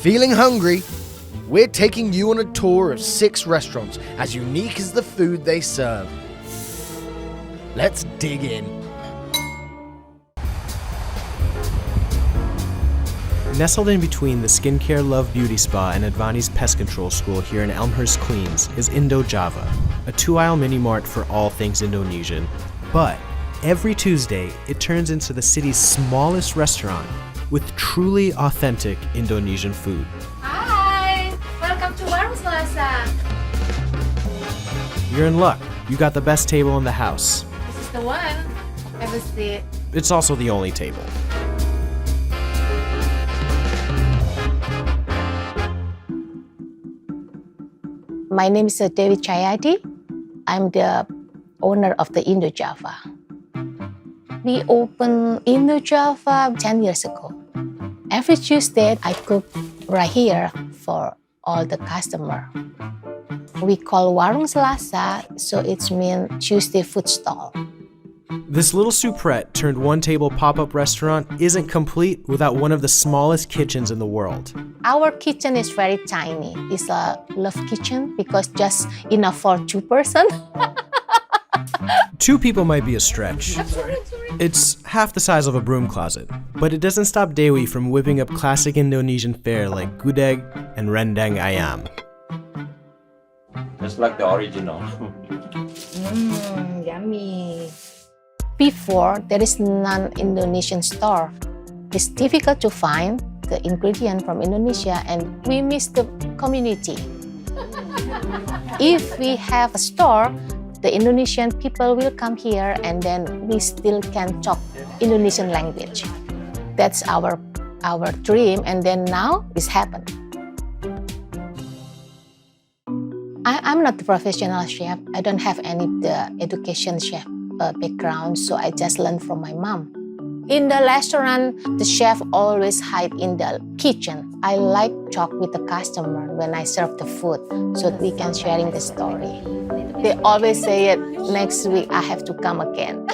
Feeling hungry? We're taking you on a tour of 6 restaurants as unique as the food they serve. Let's dig in. Nestled in between the Skincare Love Beauty Spa and Advani's Pest Control School here in Elmhurst, Queens, is Indo Java, a 2-aisle mini-mart for all things Indonesian. But every Tuesday, it turns into the city's smallest restaurant with truly authentic Indonesian food. Hi! Welcome to Warung Selasa. You're in luck. You got the best table in the house. This is the one. Have a seat. It's also the only table. My name is Devi Chayati. I'm the owner of the Indo Java. We opened Indo Java 10 years ago. Every Tuesday, I cook right here for all the customers. We call Warung Selasa, so it means Tuesday food stall. This little soubrette turned one-table pop-up restaurant isn't complete without one of the smallest kitchens in the world. Our kitchen is very tiny. It's a love kitchen because just enough for 2 person. 2 people might be a stretch. It's half the size of a broom closet, but it doesn't stop Dewi from whipping up classic Indonesian fare like gudeg and rendang ayam. Just like the original. Yummy. Before, there is non-Indonesian store. It's difficult to find the ingredient from Indonesia and we miss the community. If we have a store, the Indonesian people will come here and then we still can talk Indonesian language. That's our dream, and then now it's happened. I'm not the professional chef. I don't have any education chef background, so I just learned from my mom. In the restaurant, the chef always hide in the kitchen. I like talk with the customer when I serve the food so we can sharing the story. They always say it, next week I have to come again.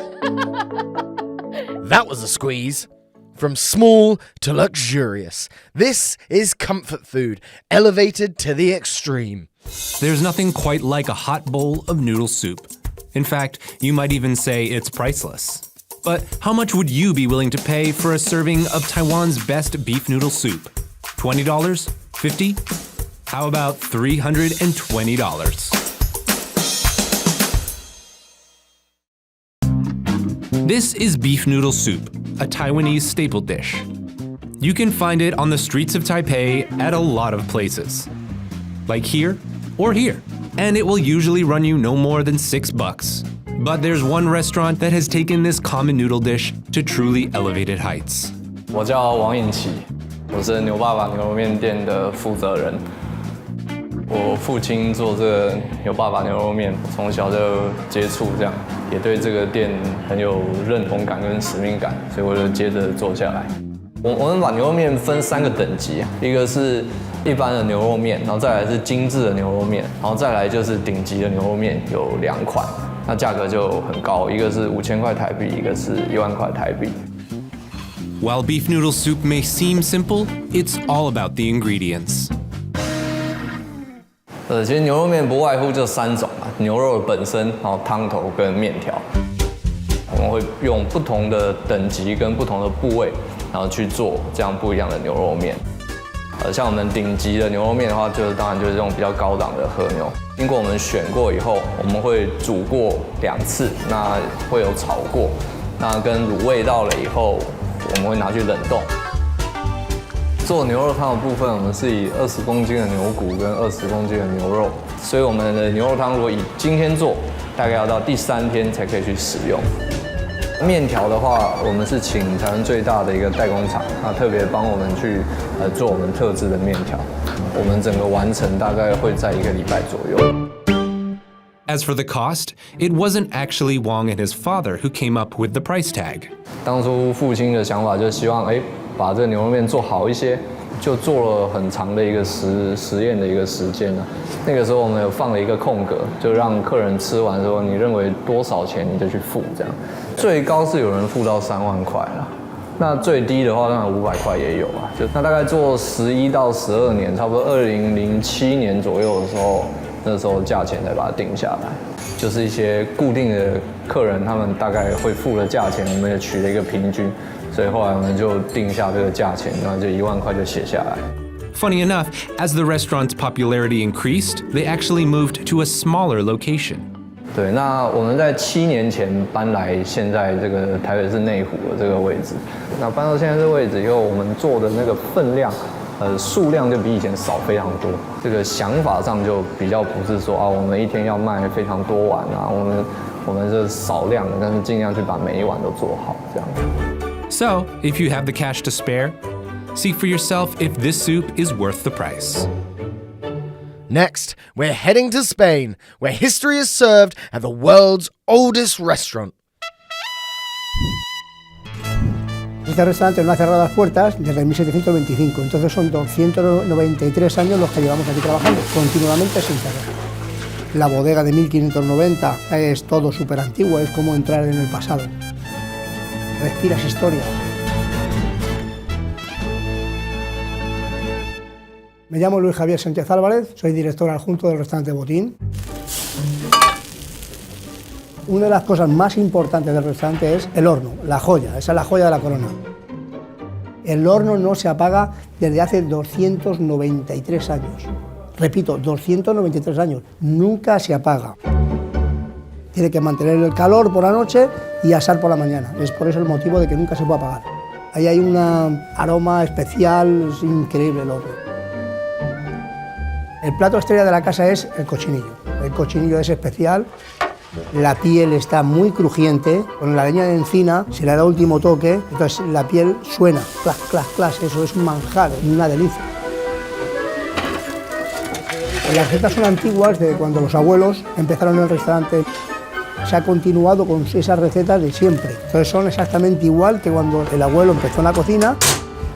That was a squeeze. From small to luxurious, this is comfort food, elevated to the extreme. There's nothing quite like a hot bowl of noodle soup. In fact, you might even say it's priceless. But how much would you be willing to pay for a serving of Taiwan's best beef noodle soup? $20? $50? How about $320? This is beef noodle soup, a Taiwanese staple dish. You can find it on the streets of Taipei at a lot of places. Like here or here. And it will usually run you no more than $6. But there's one restaurant that has taken this common noodle dish to truly elevated heights. 我叫王颖琪，我是牛爸爸牛肉面店的负责人。我父亲做这个牛爸爸牛肉面，从小就接触，这样也对这个店很有认同感跟使命感，所以我就接着做下来。我们把牛肉面分3个等级，一个是一般的牛肉面，然后再来是精致的牛肉面，然后再来就是顶级的牛肉面，有2款，那价格就很高，一个是5000块台币，一个是1万块台币。While beef noodle soup may seem simple, it's all about the ingredients. 其实牛肉面不外乎就3种啊，牛肉本身，然后汤头跟面条。我们会用不同的等级跟不同的部位，然后去做这样不一样的牛肉面。像我们顶级的牛肉面的话，当然就是这种比较高档的和牛。经过我们选过以后，我们会煮过2次，那会有炒过，那跟卤味到了以后，我们会拿去冷冻。做牛肉汤的部分，我们是以20公斤的牛骨跟20公斤的牛肉，所以我们的牛肉汤如果以今天做，大概要到第3天才可以去使用。面条的话，我们是请台湾最大的一个代工厂，那特别帮我们去做我们特制的面条。我们整个完成大概会在1个礼拜左右。As for the cost, it wasn't actually Wong and his father who came up with the price tag. 当初父亲的想法就是希望，把这个牛肉面做好一些，就做了很长的一个实验的一个时间了。那个时候我们有放了一个空格，就让客人吃完之后，你认为多少钱你就去付这样。最高是有人付到3万块了，那最低的话，当然500块也有啊。那大概做11到12年，差不多2007年左右的时候，那时候价钱才把它定下来。就是一些固定的客人，他们大概会付的价钱，我们也取了一个平均，所以后来我们就定下这个价钱，然后就1万块就写下来。Funny enough, as the restaurant's popularity increased, they actually moved to a smaller location. 对，那我们在7年前搬来现在这个台北市内湖的这个位置。那搬到现在这个位置以后，我们做的那个分量，数量就比以前少非常多。这个想法上就比较不是说啊，我们一天要卖非常多碗啊，我们是少量的，但是尽量去把每一碗都做好这样。So, if you have the cash to spare, see for yourself if this soup is worth the price. Next, we're heading to Spain, where history is served at the world's oldest restaurant. Este restaurante no ha cerrado las puertas desde 1725, entonces son 293 años los que llevamos aquí trabajando, continuamente sin cerrar. La bodega de 1590 es todo súper antiguo, es como entrar en el pasado. Respiras historia. Me llamo Luis Javier Sánchez Álvarez, soy director adjunto del restaurante Botín. Una de las cosas más importantes del restaurante es el horno, la joya, esa es la joya de la corona. El horno no se apaga desde hace 293 años. Repito, 293 años, nunca se apaga. Tiene que mantener el calor por la noche y asar por la mañana. Es por eso el motivo de que nunca se puede apagar. Ahí hay un aroma especial, es increíble el horno. El plato estrella de la casa es el cochinillo. El cochinillo es especial, la piel está muy crujiente, con la leña de encina se le da último toque, entonces la piel suena, clas, clas, clas, eso es un manjar, una delicia. Las recetas son antiguas, de cuando los abuelos empezaron el restaurante. Se ha continuado con esas recetas de siempre. Entonces son exactamente igual que cuando el abuelo empezó en la cocina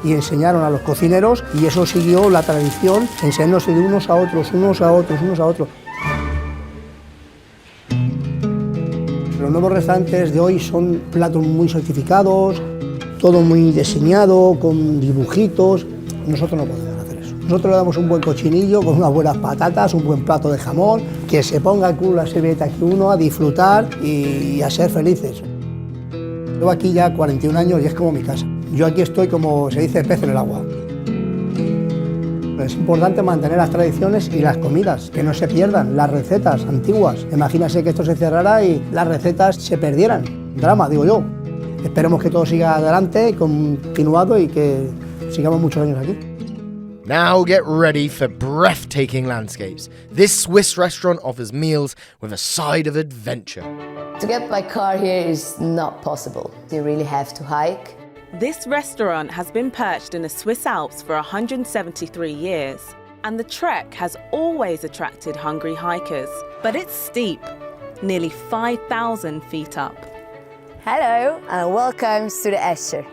y enseñaron a los cocineros, y eso siguió la tradición, enseñándose de unos a otros, unos a otros, unos a otros. Los nuevos restaurantes de hoy son platos muy certificados, todo muy diseñado, con dibujitos. Nosotros no podemos hacer eso. Nosotros le damos un buen cochinillo con unas buenas patatas, un buen plato de jamón, que se ponga aquí la servilleta aquí uno a disfrutar y a ser felices. Llevo aquí ya 41 años y es como mi casa. Yo aquí estoy, como se dice, pez en el agua. Es importante mantener las tradiciones y las comidas, que no se pierdan, las recetas antiguas. Imagínase que esto se cerrara y las recetas se perdieran. Drama, digo yo. Esperemos que todo siga adelante, continuado, y que sigamos muchos años aquí. Now get ready for breathtaking landscapes. This Swiss restaurant offers meals with a side of adventure. To get by car here is not possible. You really have to hike. This restaurant has been perched in the Swiss Alps for 173 years, and the trek has always attracted hungry hikers. But it's steep, nearly 5,000 feet up. Hello and welcome to the Escher.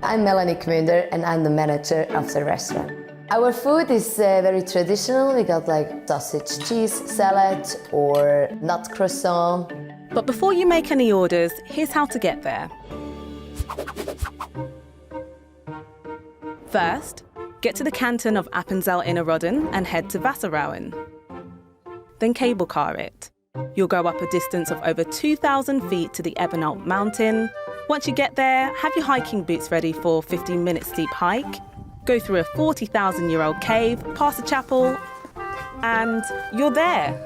I'm Melanie Kmunder and I'm the manager of the restaurant. Our food is very traditional. We got like sausage cheese salad or nut croissant. But before you make any orders, here's how to get there. First, get to the canton of Appenzell Innerrhoden and head to Wasserrauen. Then cable car it. You'll go up a distance of over 2,000 feet to the Ebenalp mountain. Once you get there, have your hiking boots ready for a 15-minute steep hike. Go through a 40,000-year-old cave, past a chapel, and you're there.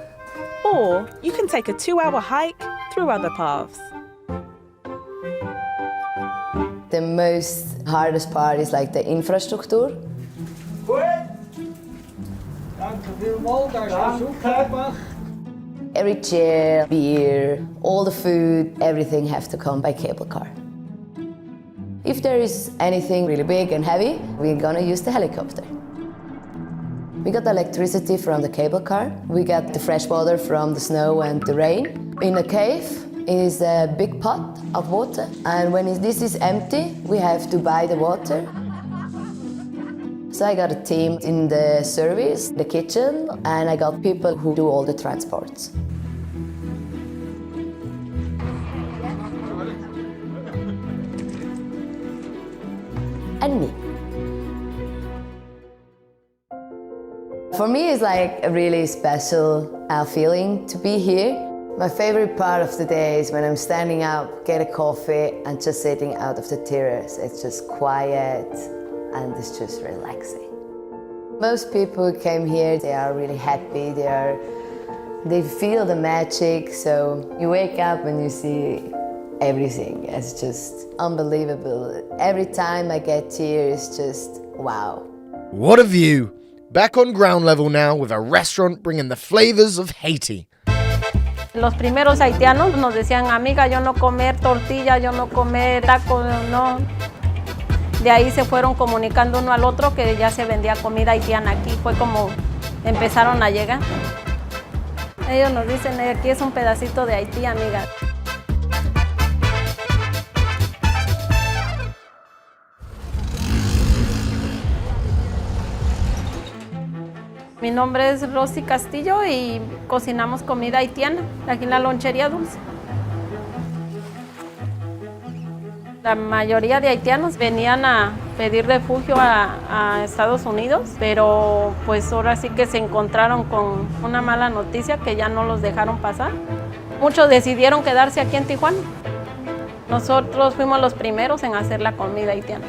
Or you can take a 2-hour hike through other paths. The most hardest part is like the infrastructure. Every chair, beer, all the food, everything has to come by cable car. If there is anything really big and heavy, we're gonna use the helicopter. We got electricity from the cable car. We got the fresh water from the snow and the rain. In the cave is a big pot of water, and when this is empty, we have to buy the water. So I got a team in the service, the kitchen, and I got people who do all the transports. And me. For me, it's like a really special feeling to be here. My favorite part of the day is when I'm standing up, get a coffee, and just sitting out of the terrace. It's just quiet and it's just relaxing. Most people who came here, they are really happy. They feel the magic. So you wake up and you see everything. It's just unbelievable. Every time I get here, it's just wow. What a view! Back on ground level now with a restaurant bringing the flavors of Haiti. Los primeros haitianos nos decían, amiga, yo no comer tortilla, yo no comer tacos, no. De ahí se fueron comunicando uno al otro que ya se vendía comida haitiana aquí. Fue como empezaron a llegar. Ellos nos dicen, aquí es un pedacito de Haití, amiga. Mi nombre es Rosy Castillo y cocinamos comida haitiana aquí en la lonchería dulce. La mayoría de haitianos venían a pedir refugio a Estados Unidos, pero pues ahora sí que se encontraron con una mala noticia que ya no los dejaron pasar. Muchos decidieron quedarse aquí en Tijuana. Nosotros fuimos los primeros en hacer la comida haitiana.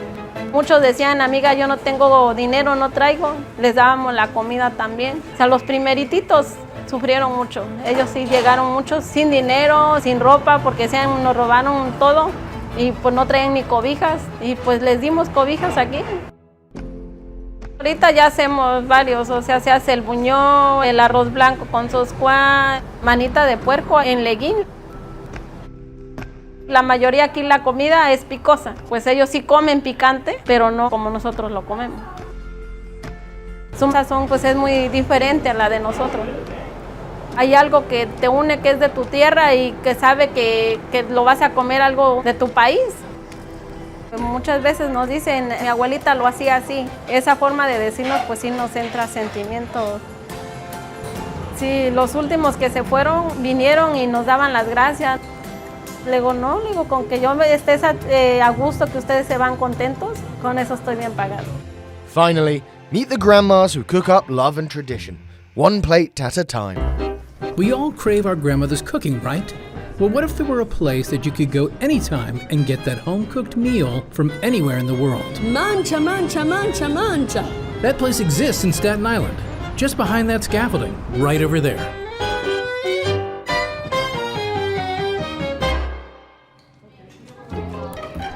Muchos decían, amiga, yo no tengo dinero, no traigo. Les dábamos la comida también. O sea, los primerititos sufrieron mucho. Ellos sí llegaron muchos sin dinero, sin ropa, porque nos robaron todo y pues no traían ni cobijas. Y pues les dimos cobijas aquí. Ahorita ya hacemos varios, o sea, se hace el buñón, el arroz blanco con soscuá, manita de puerco en leguín. La mayoría aquí la comida es picosa, pues ellos sí comen picante, pero no como nosotros lo comemos. Su sazón pues es muy diferente a la de nosotros. Hay algo que te une, que es de tu tierra y que sabe que lo vas a comer algo de tu país. Muchas veces nos dicen, mi abuelita lo hacía así. Esa forma de decirnos pues sí nos entra sentimientos. Sí, los últimos que se fueron vinieron y nos daban las gracias. Le digo, no, con que yo esté a gusto, que ustedes se van contentos, con eso estoy bien pagado. Finally, meet the grandmas who cook up love and tradition, one plate at a time. We all crave our grandmother's cooking, right? Well, what if there were a place that you could go anytime and get that home-cooked meal from anywhere in the world? Mancha, mancha, mancha, mancha. That place exists in Staten Island, just behind that scaffolding, right over there.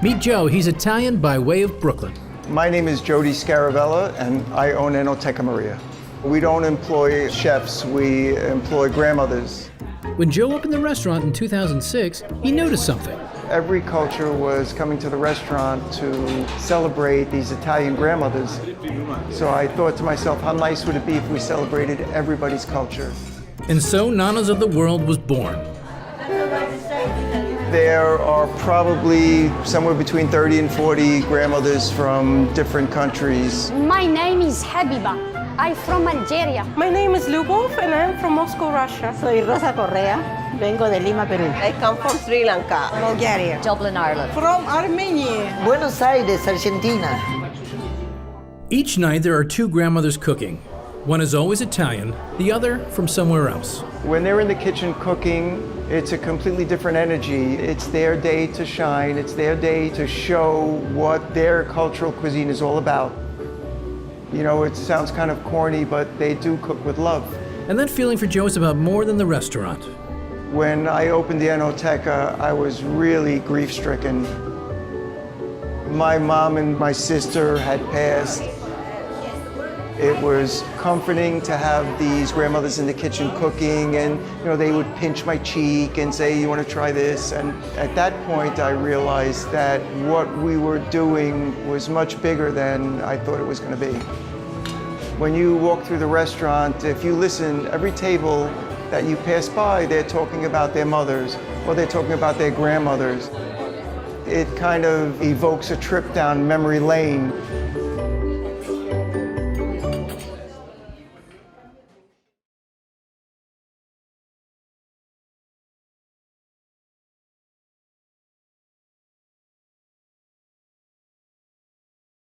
Meet Joe. He's Italian by way of Brooklyn. My name is Jody Scaravella, and I own Enoteca Maria. We don't employ chefs, we employ grandmothers. When Joe opened the restaurant in 2006, he noticed something. Every culture was coming to the restaurant to celebrate these Italian grandmothers. So I thought to myself, how nice would it be if we celebrated everybody's culture? And so Nanas of the World was born. There are probably somewhere between 30 and 40 grandmothers from different countries. My name is Habiba. I'm from Algeria. My name is Lubov and I'm from Moscow, Russia. Soy Rosa Correa. Vengo de Lima, Perú. I come from Sri Lanka. Bulgaria. Dublin, Ireland. From Armenia. Buenos Aires, Argentina. Each night there are two grandmothers cooking. One is always Italian, the other from somewhere else. When they're in the kitchen cooking, it's a completely different energy. It's their day to shine. It's their day to show what their cultural cuisine is all about. You know, it sounds kind of corny, but they do cook with love. And that feeling for Joe is about more than the restaurant. When I opened the Enoteca, I was really grief-stricken. My mom and my sister had passed. It was comforting to have these grandmothers in the kitchen cooking, and you know, they would pinch my cheek and say, you want to try this? And at that point I realized that what we were doing was much bigger than I thought it was going to be. When you walk through the restaurant, if you listen, every table that you pass by, they're talking about their mothers or they're talking about their grandmothers. It kind of evokes a trip down memory lane.